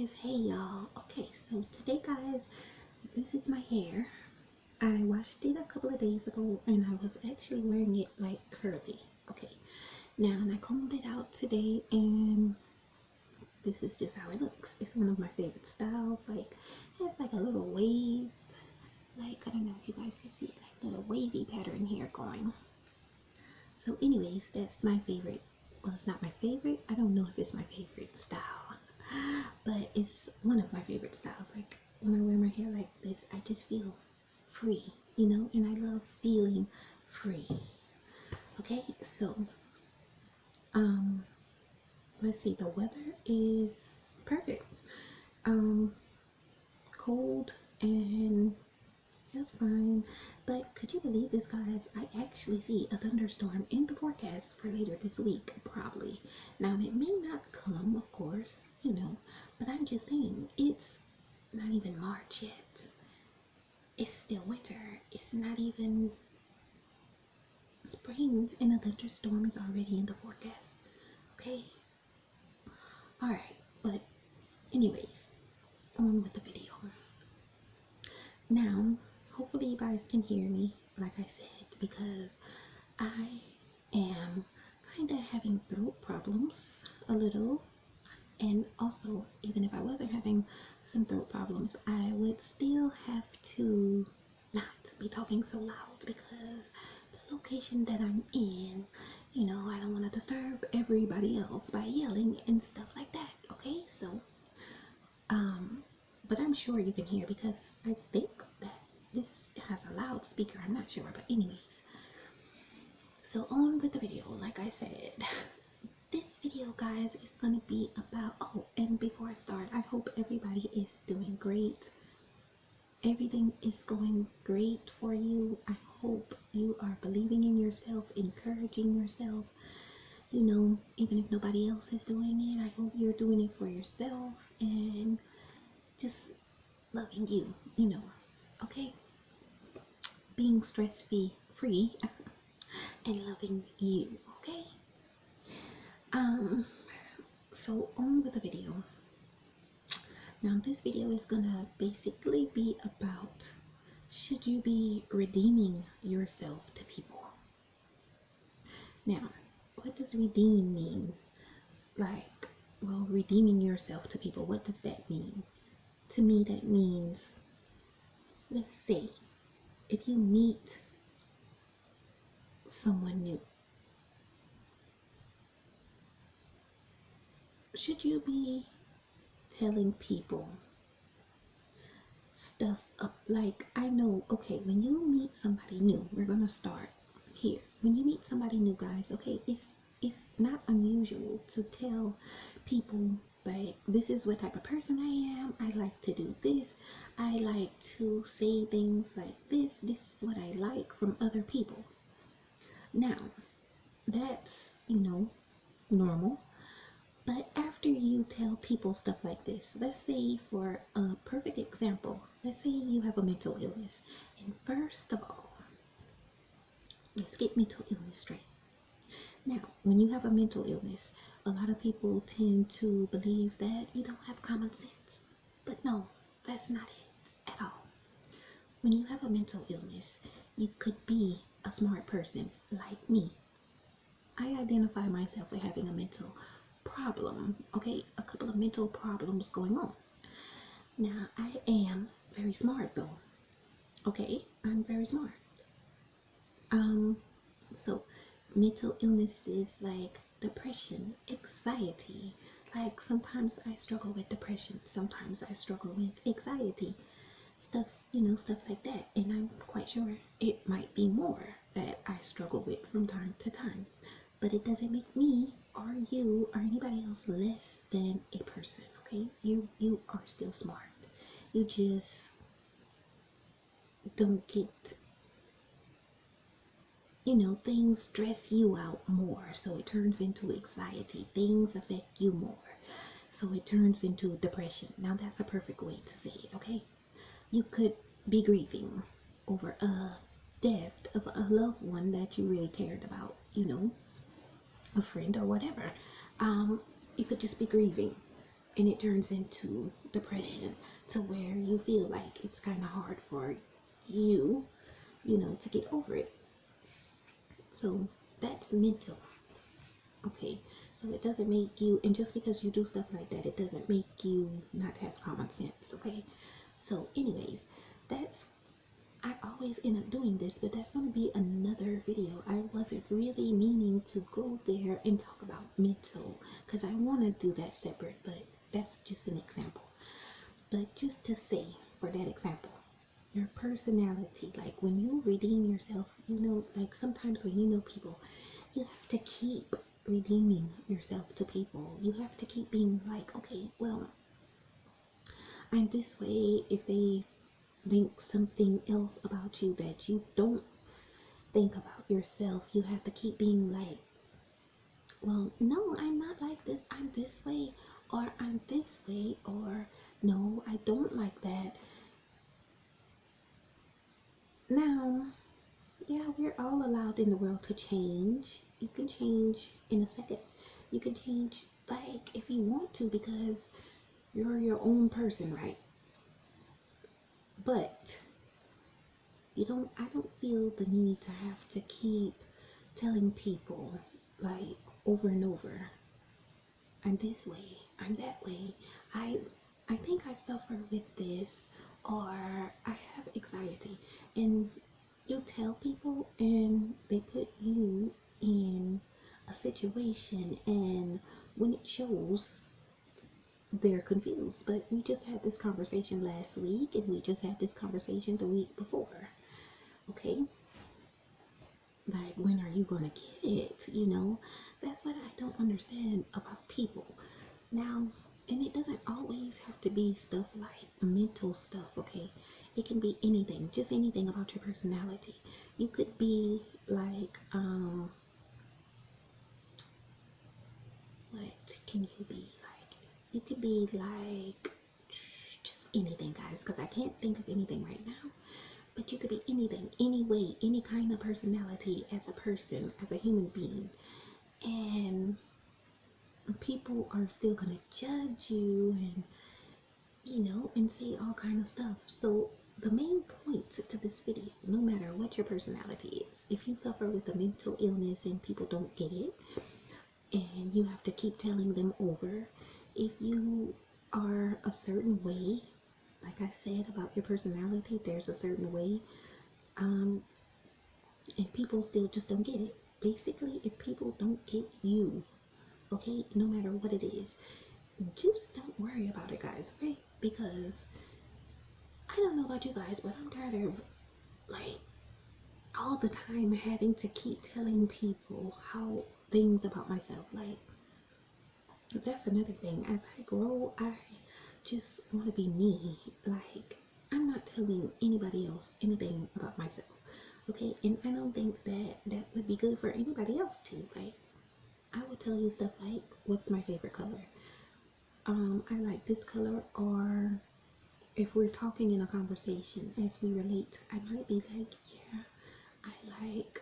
guys, hey y'all. Okay, so today guys, this is my hair. I washed it a couple of days ago and I was actually wearing it like curly. Okay, now and I combed it out today and this is just how it looks. It's one of my favorite styles. Like it has like a little wave, like I don't know if you guys can see it, like little wavy pattern here going. So anyways, that's my favorite. Well, it's not my favorite. I don't know if it's my favorite style, but it's one of my favorite styles. Like when I wear my hair like this, I just feel free, and I love feeling free. Okay, so um let's see, the weather is perfect. um Cold and just fine. But could you believe this, guys? I actually see a thunderstorm in the forecast for later this week, probably. Now, it may not come, of course, but I'm just saying, it's not even March yet. It's still winter. It's not even spring, and a thunderstorm is already in the forecast. Okay? Alright, but anyways, on with the video. Now, hopefully you guys can hear me, like I said, because I am kind of having throat problems a little. And also, even if I wasn't having some throat problems, I would still have to not be talking so loud because the location that I'm in, I don't want to disturb everybody else by yelling and stuff like that. Okay, so but I'm sure you can hear because I think that this has a loudspeaker. I'm not sure, but anyways. So on with the video. Like I said, this video, guys, is gonna be about. Oh, and before I start, I hope everybody is doing great. Everything is going great for you. I hope you are believing in yourself, encouraging yourself. Even if nobody else is doing it, I hope you're doing it for yourself and just loving you, okay? Being stress free and loving you, okay? So on with the video. Now this video is gonna basically be about, should you be redeeming yourself to people? Now, what does redeem mean? Like, well, redeeming yourself to people, what does that mean? To me, that means, let's say, if you meet someone new, should you be telling people stuff up? Like, I know, okay, when you meet somebody new, we're gonna start here. When you meet somebody new, guys, okay, it's not unusual to tell people, like, this is what type of person I am. I like to do this. I like to say things like this. This is what I like from other people. Now, that's, normal. But after you tell people stuff like this, let's say for a perfect example, let's say you have a mental illness. And first of all, let's get mental illness straight. Now, when you have a mental illness, a lot of people tend to believe that you don't have common sense. But no, that's not it at all. When you have a mental illness, you could be a smart person like me. I identify myself with having a mental problem, okay? A couple of mental problems going on. Now, I am very smart though, okay? I'm very smart. So mental illnesses like depression, anxiety, like sometimes I struggle with depression, sometimes I struggle with anxiety, stuff, stuff like that. And I'm quite sure it might be more that I struggle with from time to time. But it doesn't make me or you or anybody else less than a person, okay? You are still smart. You just don't get, things stress you out more, so it turns into anxiety. Things affect you more, so it turns into depression. Now that's a perfect way to say it, okay? You could be grieving over a death of a loved one that you really cared about, a friend or whatever. You could just be grieving. and it turns into depression to where you feel like it's kind of hard for you, to get over it. So that's mental. Okay, so it doesn't make you, and just because you do stuff like that, it doesn't make you not have common sense. Okay, so anyways, that's, I always end up doing this, but that's going to be another video. I wasn't really meaning to go there and talk about mental, because I want to do that separate, but that's just an example. But just to say, for that example, your personality, like when you redeem yourself, like sometimes when you know people, you have to keep redeeming yourself to people. You have to keep being like, okay, well, I'm this way. If they think something else about you that you don't think about yourself, you have to keep being like, well, no, I'm not like this. I'm this way, or I'm this way, or no, I don't like that. Now, yeah, we're all allowed in the world to change. You can change in a second. You can change, like, if you want to, because you're your own person, right? But I don't feel the need to have to keep telling people, like, over and over, I'm this way, I'm that way. I think I suffer with this, or I have anxiety. And you tell people and they put you in a situation, and when it shows, they're confused. But we just had this conversation last week, and we just had this conversation the week before. Okay, like, when are you gonna get it? That's what I don't understand about people now. And it doesn't always have to be stuff like mental stuff. Okay, it can be anything, just anything about your personality. You could be like, what can you be like? You could be like just anything, guys, because I can't think of anything right now. But you could be anything, any way, any kind of personality as a person, as a human being. And people are still gonna judge you, and and say all kind of stuff. So the main point to this video, no matter what your personality is, if you suffer with a mental illness and people don't get it, and you have to keep telling them over, if you are a certain way, like I said about your personality, there's a certain way, and people still just don't get it. Basically, if people don't get you, okay, no matter what it is, just don't worry about it, guys, okay? Because I don't know about you guys, but I'm tired of, like, all the time having to keep telling people how things about myself. Like, that's another thing. As I grow, I just want to be me. Like, I'm not telling anybody else anything about myself, okay? And I don't think that that would be good for anybody else too. Like, I would tell you stuff like, what's my favorite color? I like this color. Or if we're talking in a conversation as we relate, I might be like, yeah, I like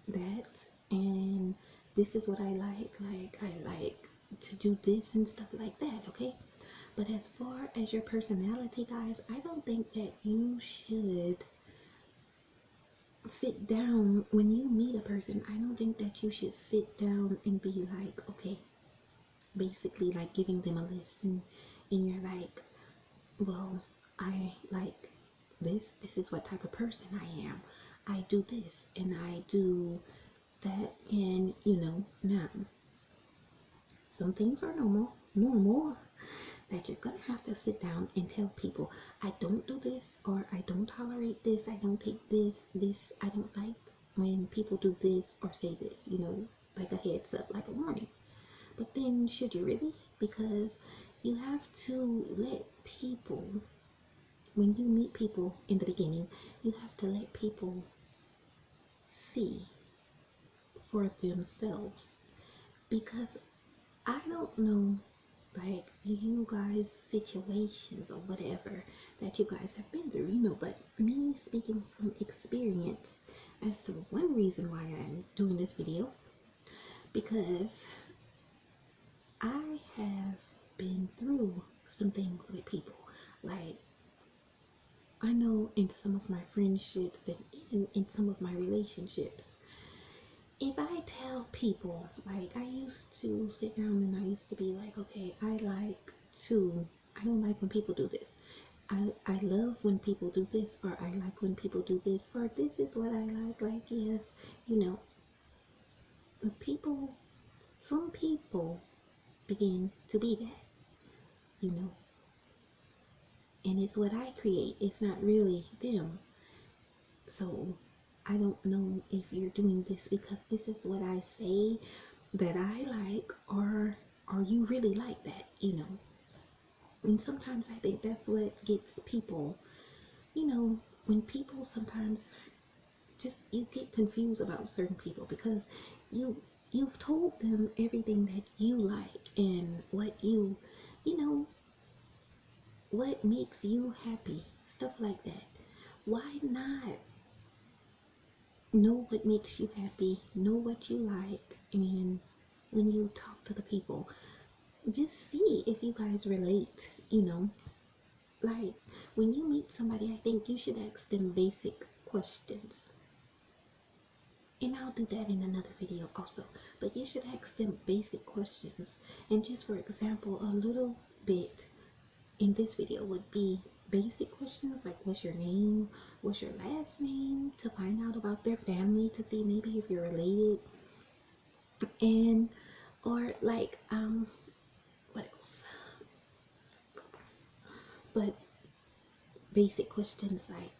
that, and this is what I like. Like, I like to do this and stuff like that, okay? But as far as your personality, guys, I don't think that you should sit down when you meet a person. I don't think that you should sit down and be like, okay, basically like giving them a list, and you're like, well, I like this is what type of person I am. I do this and I do that, and now some things are normal that you're gonna have to sit down and tell people, I don't do this, or I don't tolerate this, I don't take this, I don't like when people do this or say this, like a heads up, like a warning. But then, should you really? Because you have to let people, when you meet people in the beginning, you have to let people see for themselves. Because I don't know, like, you guys' situations or whatever that you guys have been through, but me speaking from experience as to one reason why I'm doing this video, because I have things with people. Like, I know in some of my friendships and even in some of my relationships, if I tell people, like, I used to sit down and I used to be like, okay, I don't like when people do this. I love when people do this, or I like when people do this, or this is what I like. Like, yes, you know, the people, some people begin to be that, you know, and it's what I create. It's not really them. So I don't know if you're doing this because this is what I say that I like, or are you really like that, you know? And sometimes I think that's what gets people, you know, when people sometimes just, you get confused about certain people because you've told them everything that you like and what you know, what makes you happy, stuff like that. Why not know what makes you happy, know what you like, and when you talk to the people, just see if you guys relate, you know? Like, when you meet somebody, I think you should ask them basic questions. And I'll do that in another video also. But you should ask them basic questions. And just for example, a little bit in this video would be basic questions like, what's your name, what's your last name, to find out about their family, to see maybe if you're related, and or like what else, but basic questions like,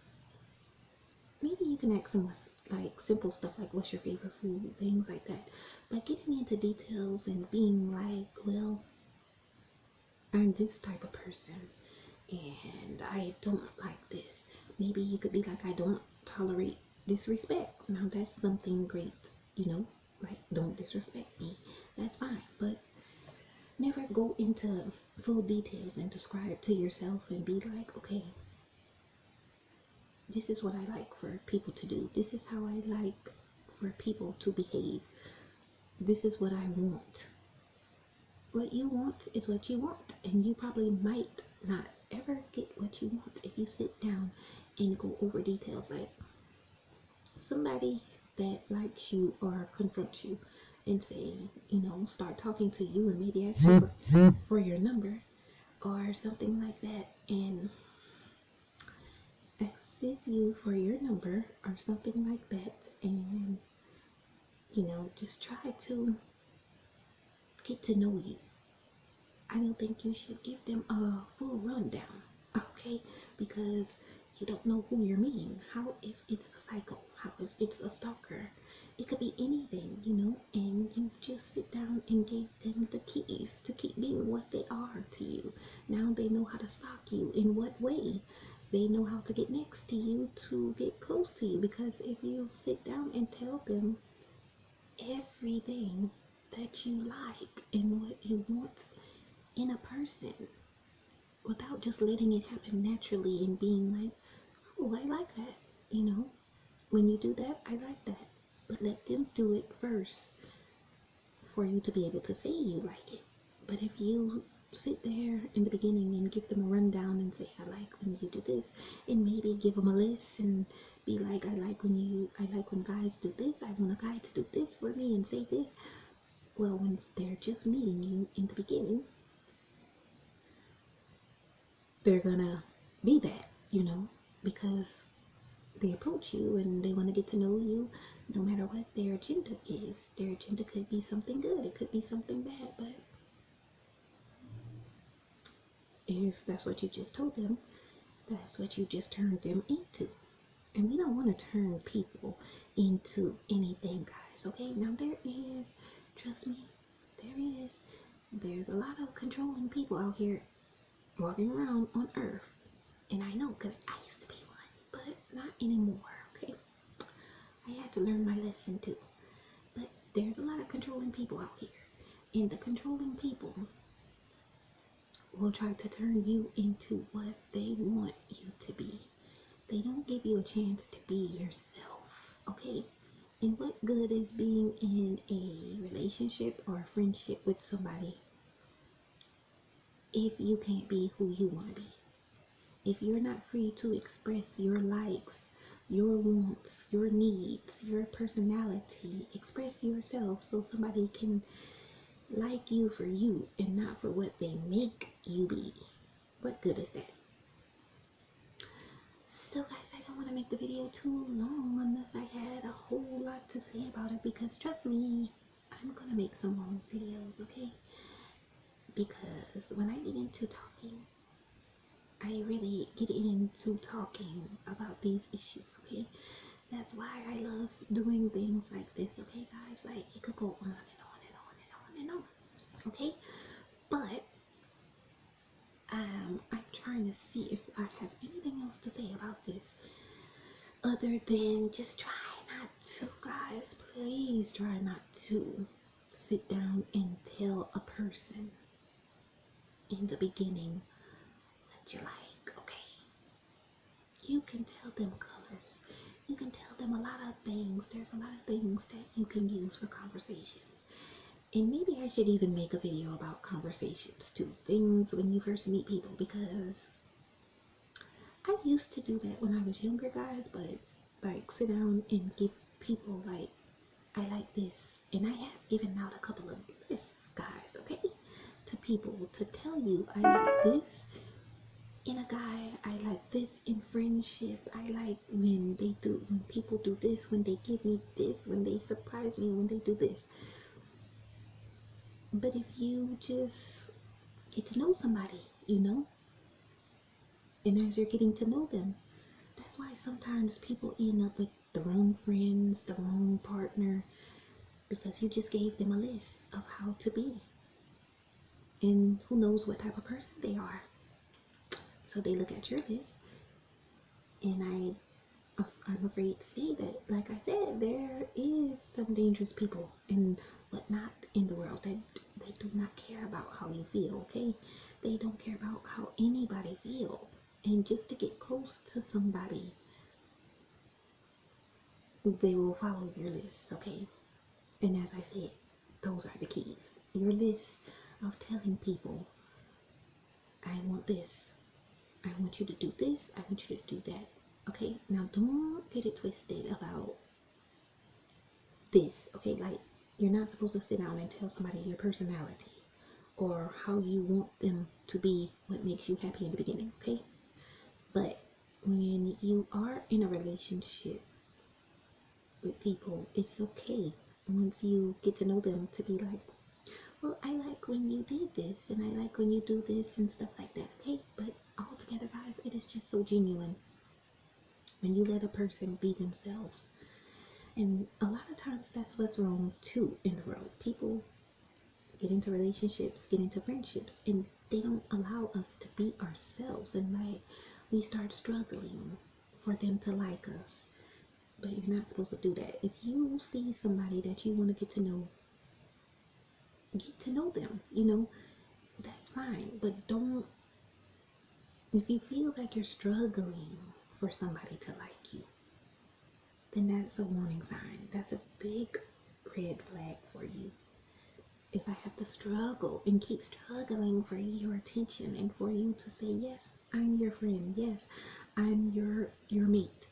maybe you can ask them like simple stuff like, what's your favorite food, things like that. But getting into details and being like, well, I'm this type of person and I don't like this. Maybe you could be like, I don't tolerate disrespect. Now that's something great, you know, like, don't disrespect me. That's fine. But never go into full details and describe to yourself and be like, okay, this is what I like for people to do. This is how I like for people to behave. This is what I want. What you want is what you want, and you probably might not ever get what you want if you sit down and go over details. Like, somebody that likes you or confronts you and say, you know, start talking to you and maybe ask you for your number or something like that, and asks you for your number or something like that, and you know, just try to get to know you. I don't think you should give them a full rundown, okay? Because you don't know who you're meeting. How if it's a psycho? How if it's a stalker? It could be anything, you know, and you just sit down and give them the keys to keep being what they are to you. Now they know how to stalk you, in what way. They know how to get next to you to get close to you, because if you sit down and tell them everything that you like and what you want in a person without just letting it happen naturally and being like, oh, I like that, you know, when you do that, I like that. But let them do it first for you to be able to say you like it. But if you sit there in the beginning and give them a rundown and say, I like when you do this, and maybe give them a list and be like, I like when guys do this, I want a guy to do this for me and say this. Well, when they're just meeting you in the beginning, they're gonna be that, you know, because they approach you and they want to get to know you no matter what their agenda is. Their agenda could be something good, it could be something bad, but if that's what you just told them, that's what you just turned them into. And we don't want to turn people into anything, guys, okay? Now trust me, there's a lot of controlling people out here walking around on earth. And I know because I used to be one, but not anymore, okay? I had to learn my lesson too. But there's a lot of controlling people out here. And the controlling people will try to turn you into what they want you to be. They don't give you a chance to be yourself, okay? And what good is being in a relationship or a friendship with somebody if you can't be who you want to be. If you're not free to express your likes, your wants, your needs, your personality, express yourself so somebody can like you for you and not for what they make you be. What good is that? So guys, I don't want to make the video too long unless I had a whole lot to say about it, because trust me, I'm gonna make some long videos, okay? Because when I get into talking, I really get into talking about these issues, okay? That's why I love doing things like this, okay guys? Like, it could go on and on and on and on and on, okay? But I'm trying to see if I have anything else to say about this other than just try not to, guys. Please try not to sit down and tell a person in the beginning what you like, okay? You can tell them colors. You can tell them a lot of things. There's a lot of things that you can use for conversations. And maybe I should even make a video about conversations too. Things when you first meet people, because I used to do that when I was younger, guys, but like sit down and give people like, I like this. And I have given out a couple of lists, guys, okay? To people to tell you, I like this in a guy, I like this in friendship, I like when people do this, when they give me this, when they surprise me, when they do this. But if you just get to know somebody, you know, and as you're getting to know them, that's why sometimes people end up with the wrong friends, the wrong partner, because you just gave them a list of how to be. And who knows what type of person they are. So they look at your list, and I'm afraid to say that, like I said, there is some dangerous people and whatnot in the world that they do not care about how you feel, okay? They don't care about how anybody feels. And just to get close to somebody, they will follow your list, okay? And as I said, those are the keys. Your list of telling people, I want this, I want you to do this, I want you to do that. Okay, now don't get it twisted about this, okay? Like, you're not supposed to sit down and tell somebody your personality or how you want them to be, what makes you happy in the beginning, okay? But when you are in a relationship with people, it's okay once you get to know them to be like, well, I like when you did this, and I like when you do this and stuff like that, okay? But altogether, guys, it is just so genuine when you let a person be themselves. And a lot of times that's what's wrong too in the world. People get into relationships, get into friendships, and they don't allow us to be ourselves, and like we start struggling for them to like us. But you're not supposed to do that. If you see somebody that you want to get to know them, you know, that's fine. But don't, if you feel like you're struggling for somebody to like you, then that's a warning sign. That's a big red flag for you. If I have to struggle and keep struggling for your attention and for you to say, yes, I'm your friend, yes, I'm your mate,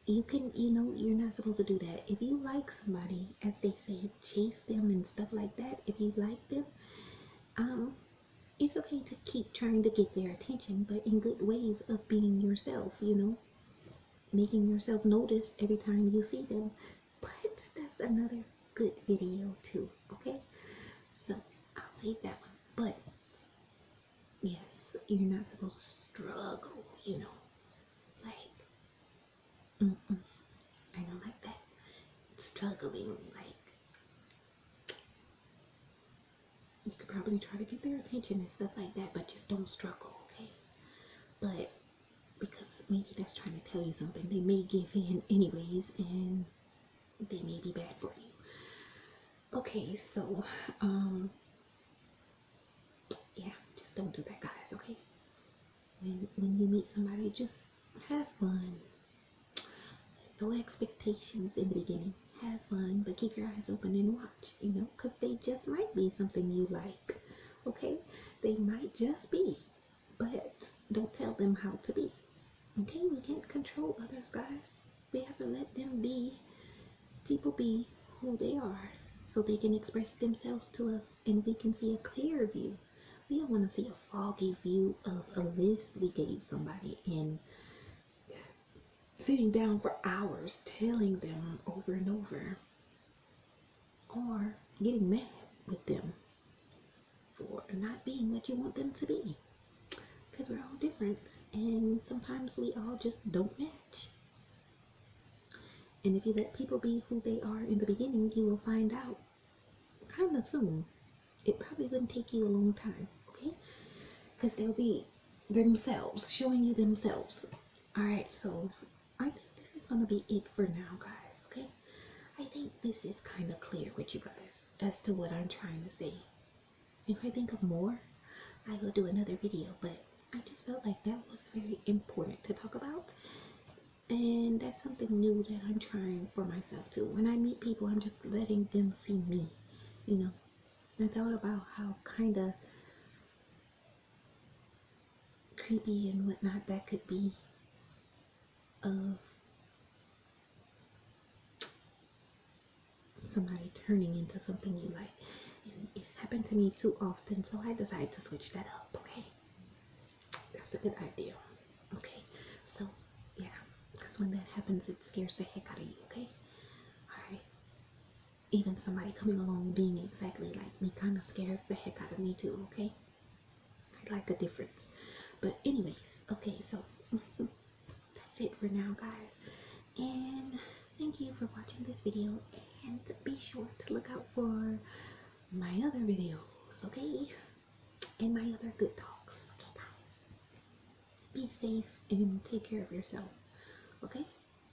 you can, you know, you're not supposed to do that. If you like somebody, as they say, chase them and stuff like that. If you like them, it's okay to keep trying to get their attention, but in good ways of being yourself, you know, making yourself notice every time you see them. But that's another good video too, okay? So I'll save that one. But yes, you're not supposed to struggle, you know, like, I don't like that. Struggling, like, you could probably try to get their attention and stuff like that, but just don't struggle, okay? But because maybe that's trying to tell you something, they may give in anyways, and they may be bad for you. Okay, so yeah, just don't do that, guys, okay? When you meet somebody, just have fun. No expectations in the beginning. Have fun, but keep your eyes open and watch, you know, because they just might be something you like, okay? They might just be, but don't tell them how to be. Okay, we can't control others, guys. We have to let them be, people be who they are, so they can express themselves to us and we can see a clear view. We don't want to see a foggy view of a list we gave somebody and sitting down for hours telling them over and over, or getting mad with them for not being what you want them to be. Because we're all different and sometimes we all just don't match. And if you let people be who they are in the beginning, you will find out kind of soon. It probably wouldn't take you a long time, okay? Because they'll be themselves, showing you themselves. Alright, so I think this is going to be it for now, guys, okay? I think this is kind of clear with you guys as to what I'm trying to say. If I think of more, I will do another video, but I just felt like that was very important to talk about. And that's something new that I'm trying for myself too. When I meet people, I'm just letting them see me, you know. I thought about how kind of creepy and whatnot that could be of somebody turning into something you like. And it's happened to me too often, so I decided to switch that up, okay? That's a good idea. Okay, so yeah, because when that happens, it scares the heck out of you, okay? Alright. Even somebody coming along being exactly like me kind of scares the heck out of me too, okay? I like the difference. But anyways, okay, so that's it for now, guys. And thank you for watching this video. And be sure to look out for my other videos, okay? And my other good talks, okay, guys? Be safe and take care of yourself, okay?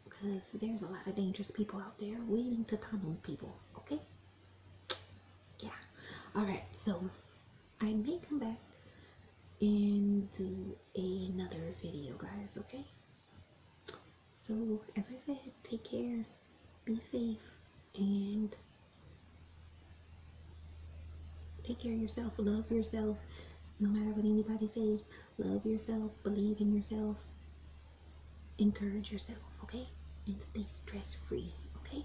Because there's a lot of dangerous people out there waiting to tunnel people, okay? Yeah. Alright, so I may come back and do another video, guys, okay? So, as I said, take care, be safe, and take care of yourself, love yourself, no matter what anybody says. Love yourself, believe in yourself, encourage yourself, okay? And stay stress free, okay?